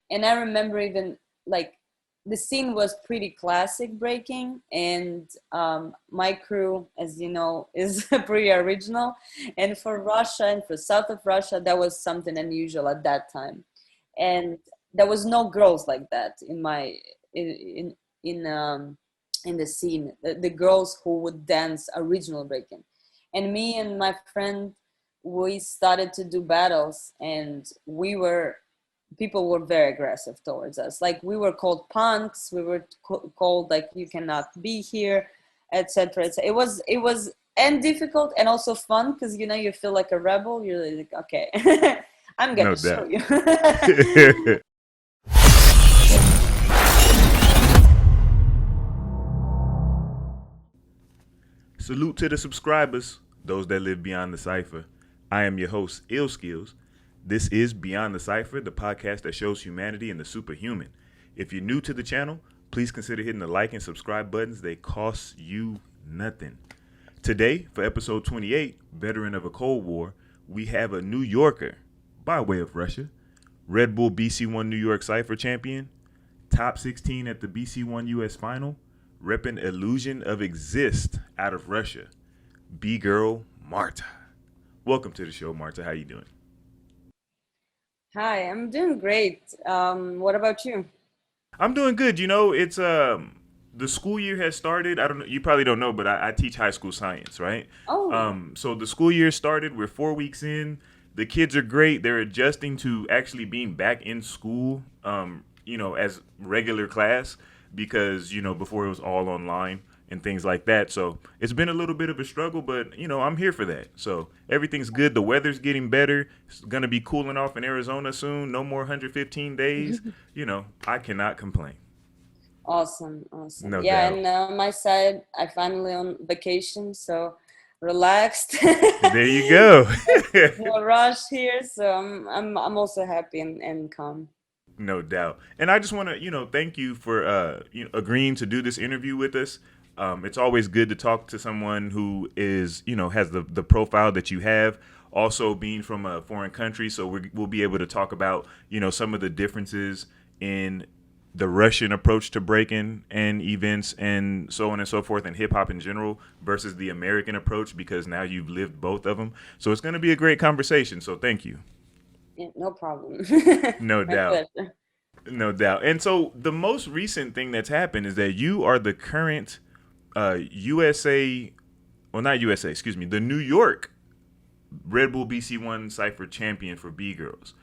And I remember even like the scene was pretty classic breaking, and my crew, as you know, is pretty original. And for Russia and for south of Russia, that was something unusual at that time. And there was no girls like that in my in in the scene. The girls who would dance original breaking, and me and my friend, we started to do battles, and people were very aggressive towards us. Like we were called punks, we were called like you cannot be here, etc. It was and difficult and also fun, because you feel like a rebel. You're like, okay, I'm gonna No show doubt. you. Salute to the subscribers, those that live beyond the cipher. I am your host, Illskillz. This is Beyond the Cipher, the podcast that shows humanity and the superhuman. If you're new to the channel, please consider hitting the like and subscribe buttons. They cost you nothing. Today, for episode 28, Veteran of a Cold War, we have a New Yorker, by way of Russia, Red Bull BC1 New York Cypher champion, top 16 at the BC1 US final, repping Illusion of Exist out of Russia, Bgirl Marta. Welcome to the show, Marta. How you doing? Hi, I'm doing great. What about you? I'm doing good. It's the school year has started. I don't know. You probably don't know, but I teach high school science, right? Oh, So the school year started. We're 4 weeks in. The kids are great. They're adjusting to actually being back in school, as regular class because, before it was all online and things like that. So it's been a little bit of a struggle, but, I'm here for that. So everything's good. The weather's getting better. It's going to be cooling off in Arizona soon. No more 115 days. I cannot complain. awesome. No Yeah, doubt. and on my side, I finally on vacation, so relaxed. There you go. No rush here, so I'm also happy and calm. No doubt. And I just want to, thank you for agreeing to do this interview with us. It's always good to talk to someone who is, has the profile that you have. Also being from a foreign country, so we'll be able to talk about, some of the differences in the Russian approach to breaking and events and so on and so forth, and hip hop in general versus the American approach, because now you've lived both of them. So it's going to be a great conversation. So thank you. Yeah, no problem. No My doubt. pleasure. No doubt. And so the most recent thing that's happened is that you are the current USA, well, not USA, excuse me, the New York Red Bull BC1 Cypher champion for B-Girls.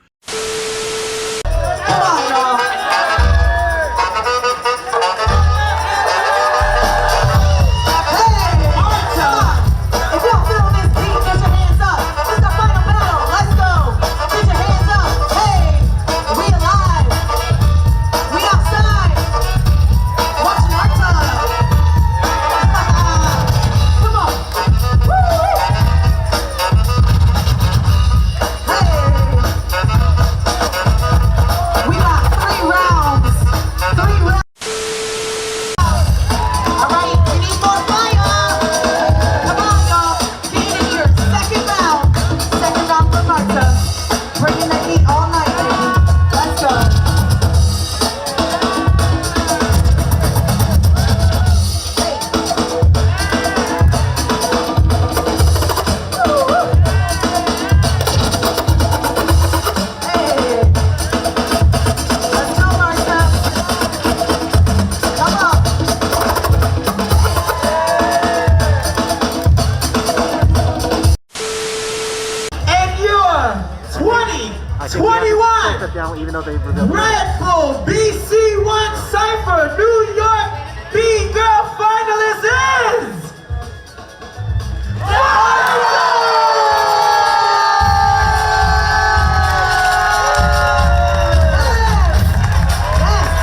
Even though they Red Bull BC1 Cypher New York B-Girl finalist is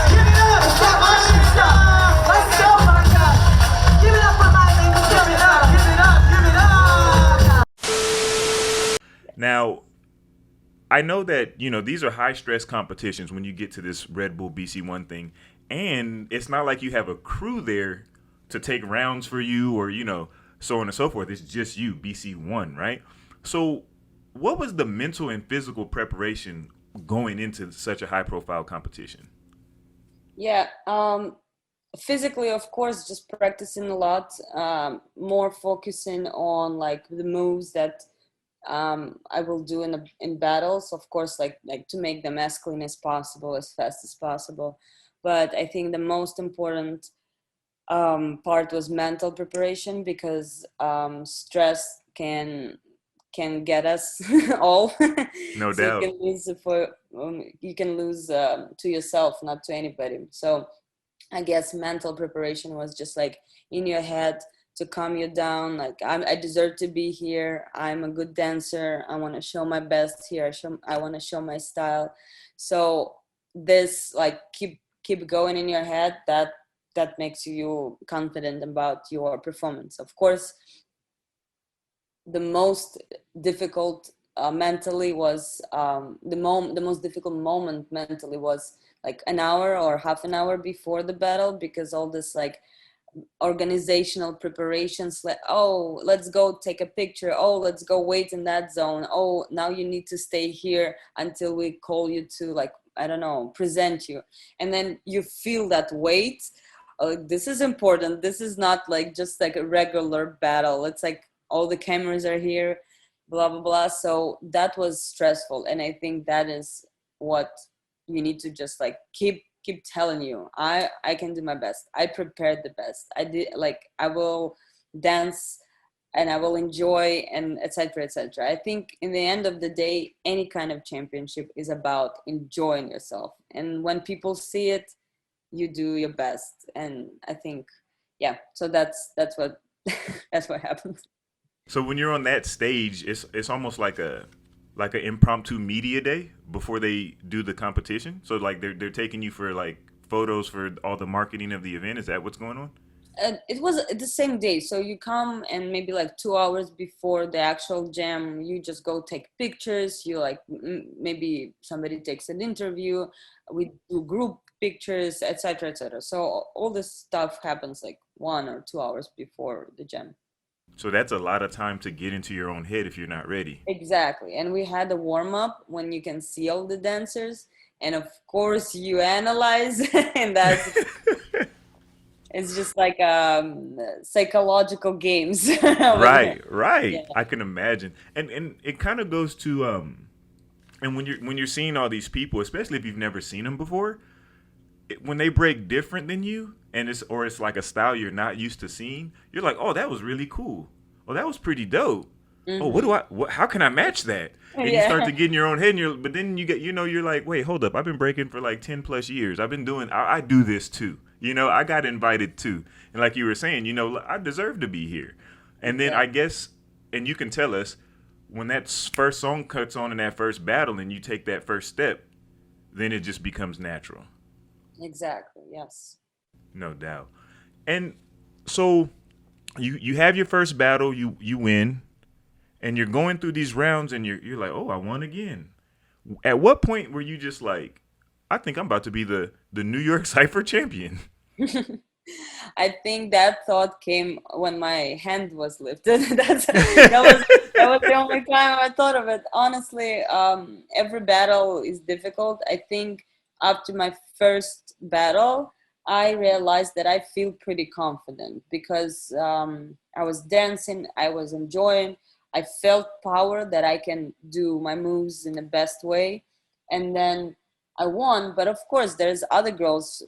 Give it up, it's that Russian stuff. Let's go, Marta. Give it up for my lady. Give it up, give it up, give it up. Now, I know that, these are high stress competitions when you get to this Red Bull BC1 thing. And it's not like you have a crew there to take rounds for you or, so on and so forth. It's just you, BC1, right? So what was the mental and physical preparation going into such a high profile competition? Yeah, physically, of course, just practicing a lot, more focusing on like the moves that I will do in battles, of course, like to make them as clean as possible, as fast as possible. But I think the most important part was mental preparation, because stress can get us all. No So doubt. you can lose to yourself, not to anybody. So I guess mental preparation was just like in your head to calm you down. Like I deserve to be here. I'm a good dancer. I want to show my best here. I want to show my style. So this like keep going in your head. That makes you confident about your performance. Of course, the most difficult mentally was the most difficult moment mentally was like an hour or half an hour before the battle, because all this like organizational preparations, like, oh, let's go take a picture, oh, let's go wait in that zone, oh, now you need to stay here until we call you to, like, I don't know, present you. And then you feel that weight. This is important. This is not like just like a regular battle. It's like all the cameras are here, blah blah blah. So that was stressful, and I think that is what you need to just like keep telling you, I can do my best. I prepared the best. I did, like, I will dance and I will enjoy, and etc etc. I think in the end of the day, any kind of championship is about enjoying yourself, and when people see it, you do your best. And I think, yeah, so that's what that's what happened. So when you're on that stage, it's almost like an impromptu media day before they do the competition. So like they're taking you for like photos for all the marketing of the event. Is that what's going on? It was the same day, so you come and maybe like 2 hours before the actual jam, you just go take pictures. You like maybe somebody takes an interview, we do group pictures, etc etc. So all this stuff happens like 1 or 2 hours before the jam. So that's a lot of time to get into your own head if you're not ready. Exactly. And we had a warm up when you can see all the dancers, and of course you analyze, and that's, it's just like psychological games. Right, Yeah. right. I can imagine. And it kind of goes to and when you're seeing all these people, especially if you've never seen them before, when they break different than you, and it's like a style you're not used to seeing, you're like, oh, that was really cool. Oh, that was pretty dope. Oh, how can I match that? And you start Yeah. to get in your own head, but then you get, you're like, wait, hold up. I've been breaking for like 10 plus years. I do this too. I got invited too. And like you were saying, I deserve to be here. And then I guess, and you can tell us, when that first song cuts on in that first battle and you take that first step, then it just becomes natural. Exactly. Yes. No doubt. And so you have your first battle, you win, and you're going through these rounds, and you're like, oh, I won again. At what point were you just like, I think I'm about to be the New York Cypher champion? I think that thought came when my hand was lifted. That was the only time I thought of it. Honestly, every battle is difficult. I think up to my first battle, I realized that I feel pretty confident, because I was dancing, I was enjoying, I felt power that I can do my moves in the best way, and then I won. But of course, there's other girls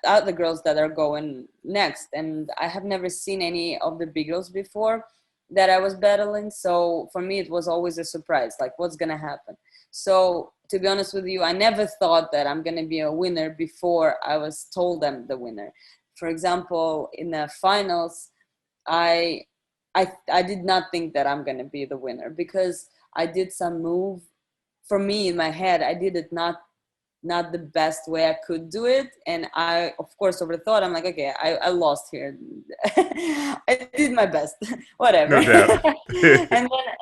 that are going next, and I have never seen any of the big girls before that I was battling. So for me, it was always a surprise, like what's gonna happen. So to be honest with you, I never thought that I'm gonna be a winner before I was told I'm the winner. For example, in the finals, I I did not think that I'm gonna be the winner, because I did some move. For me, in my head, I did it not the best way I could do it, and I of course overthought. I'm like, okay, I lost here. I did my best. Whatever. No doubt.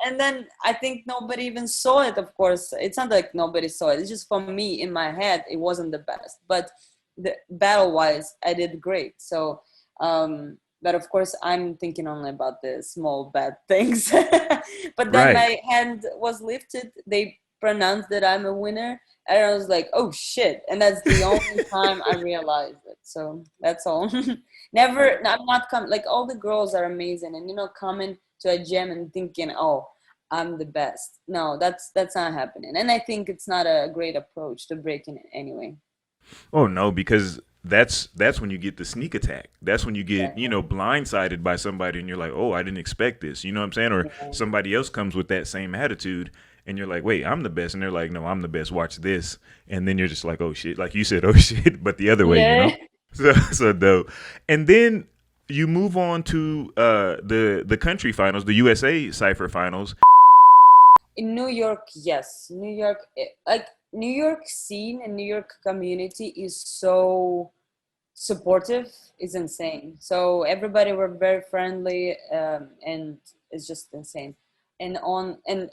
And then I think nobody even saw it. Of course, it's not like nobody saw it. It's just for me in my head, it wasn't the best, but the battle wise, I did great. So but of course, I'm thinking only about the small bad things. But then Right. my hand was lifted. They pronounced that I'm a winner. And I was like, oh shit. And that's the only time I realized it. So that's all. Never, I'm not coming, like all the girls are amazing. And, coming to a gym and thinking, oh, I'm the best. No, that's not happening. And I think it's not a great approach to breaking it anyway. Oh no, because that's when you get the sneak attack. That's when you get, blindsided by somebody and you're like, oh, I didn't expect this. You know what I'm saying? Or somebody else comes with that same attitude and you're like, wait, I'm the best. And they're like, no, I'm the best. Watch this. And then you're just like, oh shit. Like you said, oh shit, but the other way, So dope. And then you move on to the country finals, the USA Cypher finals. In New York, yes. New York, like New York scene and New York community is so supportive, is insane. So everybody were very friendly, and it's just insane. And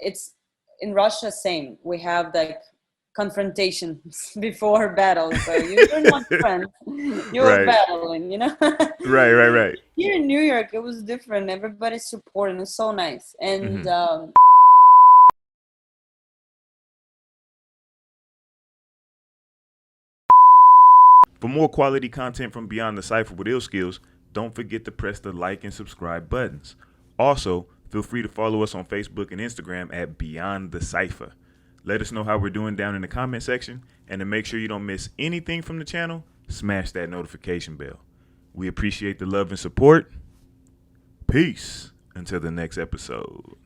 it's in Russia, same. We have like confrontation before battle. So you're not friends. You're Right. battling, Right. Here in New York, it was different. Everybody's supporting. It's so nice. And For more quality content from Beyond the Cypher with Illskillz, don't forget to press the like and subscribe buttons. Also, feel free to follow us on Facebook and Instagram at Beyond the Cypher. Let us know how we're doing down in the comment section, and to make sure you don't miss anything from the channel, smash that notification bell. We appreciate the love and support. Peace until the next episode.